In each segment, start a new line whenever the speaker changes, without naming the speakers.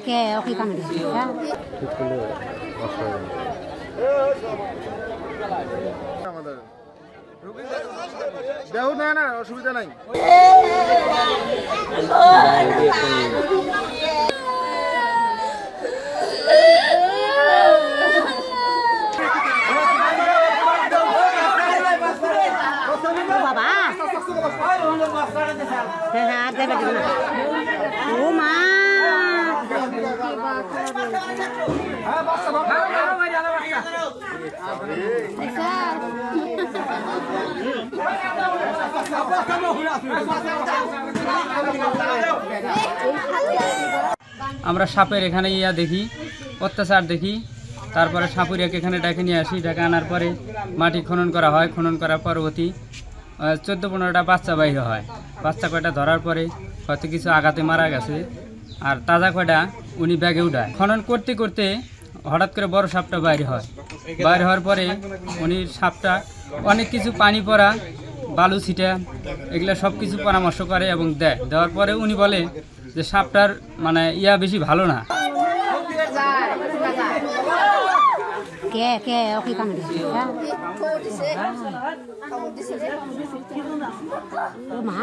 কে ওকে কানে
দেহ না না অসুবিধা নাই।
বাবা হ্যাঁ দেবে ও মা
আমরা সাপের এখানে ইয়া দেখি, অত্যাচার দেখি। তারপরে সাপুরিয়াকে এখানে ডেকে নিয়ে আসি। ডেকে আনার পরে মাটি খনন করা হয়। খনন করার পরবর্তী 14-15টা বাচ্চা বাইর হয়। বাচ্চা কয়টা ধরার পরে হয়তো কিছু আঘাতে মারা গেছে, আর তাজা কয়টা উনি ব্যাগে উঠায়। খনন করতে করতে হঠাৎ করে বড় সাপটা বাইরে হয়। বাইর হওয়ার পরে উনি সাপটা অনেক কিছু পানি পড়া, বালু ছিটা, এগুলো সব কিছু পরামর্শ করে এবং দেওয়ার পরে উনি বলে যে সাপটার মানে ইয়া বেশি ভালো না।
কে ওকে কানে ও মা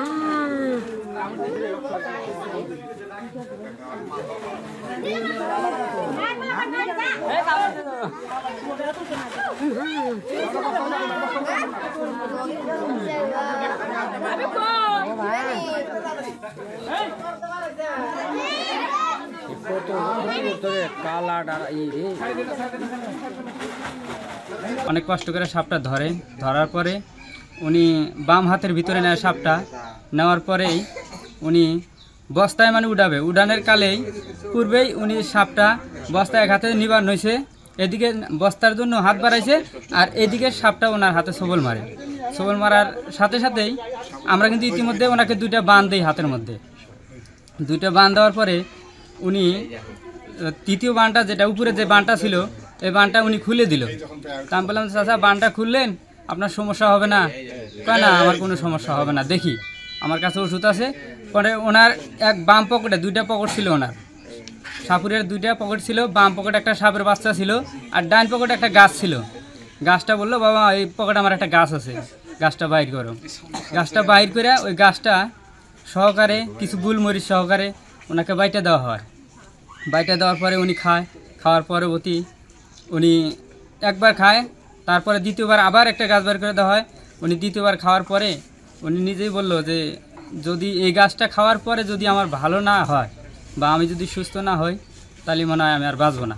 অনেক কষ্ট করে সাপটা ধরার পরে উনি বাম হাতের ভিতরে নেয় সাপটা। নেওয়ার পরেই উনি বস্তায় মানে উড়ানের কালেই পূর্বেই উনি সাপটা বস্তায় এক হাতে নিবার নইছে, এদিকে বস্তার জন্য হাত বাড়াইছে, আর এদিকে সাপটা ওনার হাতে সবল মারে। সবল মারার সাথে সাথেই আমরা কিন্তু ইতিমধ্যে ওনাকে 2টা বান দিই হাতের মধ্যে। 2টা বান দেওয়ার পরে উনি তৃতীয় বানটা, যেটা উপরে যে বানটা ছিল, এই বানটা উনি খুলে দিল। তা আমি বললাম, চাচা বানটা খুললেন, আপনার সমস্যা হবে না? কয় না, আমার কোনো সমস্যা হবে না, দেখি আমার কাছে ওষুধ আছে। পরে ওনার এক বাম পকেটে 2টা পকেট ছিল, ওনার সাপুরের 2টা পকেট ছিল। বাম পকেটে একটা সাপের বাচ্চা ছিল, আর ডান পকেটে একটা গাছ ছিল। গাছটা বললো, বাবা এই পকেটে আমার একটা গাছ আছে, গাছটা বাইর করো। গাছটা বাইর করে ওই গাছটা সহকারে কিছু গুলমরিচ সহকারে ওনাকে বাইটা দেওয়া হয়। বাইটা দেওয়ার পরে উনি খায়। খাওয়ার পরবর্তী উনি একবার খায়, তারপরে দ্বিতীয়বার আবার একটা গাছ বের করে দেওয়া হয়। উনি দ্বিতীয়বার খাওয়ার পরে উনি নিজেই বলল যে যদি এই গাছটা খাওয়ার পরে যদি আমার ভালো না হয় বা আমি যদি সুস্থ না হই, তাহলে মনে হয় আমি আর বাঁচবো না।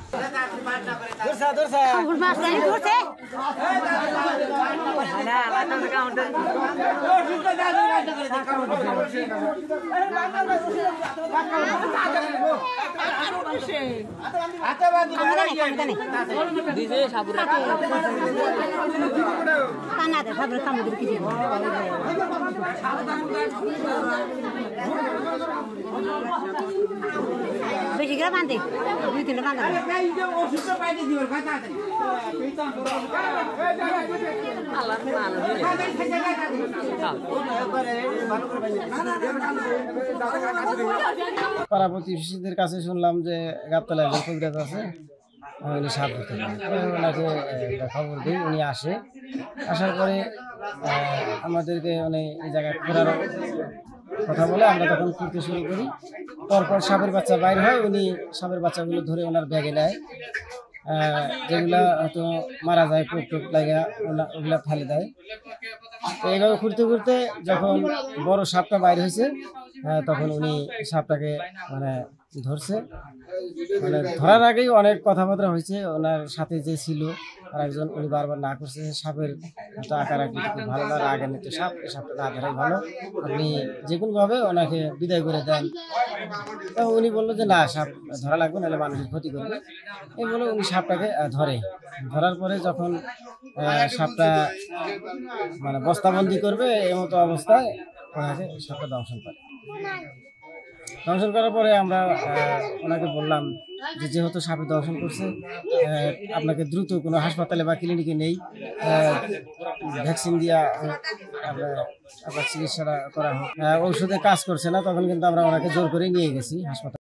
বেশি করে বাঁধে 2-3টা বাঁধা
পাড়া প্রতিবেশীদের কাছে শুনলাম যে গাবতলায় যে কবিরাজ আছে, উনি সাপ ধরতে পারেন। ওনাকে খবর দিই, উনি আসে। আসার পরে আমাদেরকে মানে এই জায়গায় ঘোরার কথা বলে আমরা তখন ঘুরতে শুরু করি। তারপর সাপের বাচ্চা বাইর হয়, উনি সাপের বাচ্চাগুলো ধরে ওনার ব্যাগে নেয়। যেগুলা হয়তো মারা যায়, পোক টোক লাগে ওগুলা ফেলে দেয়। তো এইভাবে ঘুরতে ঘুরতে যখন বড় সাপটা বাইর হয়েছে, তখন উনি সাপটাকে মানে ধরছে। মানে ধরার আগেই অনেক কথাবার্তা হয়েছে। ওনার সাথে যে ছিল আর একজন, উনি বারবার না করছে সাপের হয়তো আকার আকৃতি খুব ভালো না, আগে নিতে সাপটা না ধরাই ভালো, আপনি যে কোনোভাবে ওনাকে বিদায় করে দেন। তো উনি বললো যে না, সাপ ধরা লাগবে, নাহলে মানুষের ক্ষতি করবে। এই বলে উনি সাপটাকে ধরার পরে যখন সাপটা মানে বস্তাবন্দি করবে, এই মতো অবস্থায় ওনাকে সাপটা দংশন করে। দংশন করার পরে আমরা ওনাকে বললাম যে যেহেতু সাপে দংশন করছে, আপনাকে দ্রুত কোনো হাসপাতালে বা ক্লিনিকে নেই, ভ্যাকসিন দিয়া আমরা আপনার চিকিৎসাটা করা হোক। ঔষধে কাজ করছে না, তখন কিন্তু আমরা ওনাকে জোর করে নিয়ে গেছি হাসপাতালে।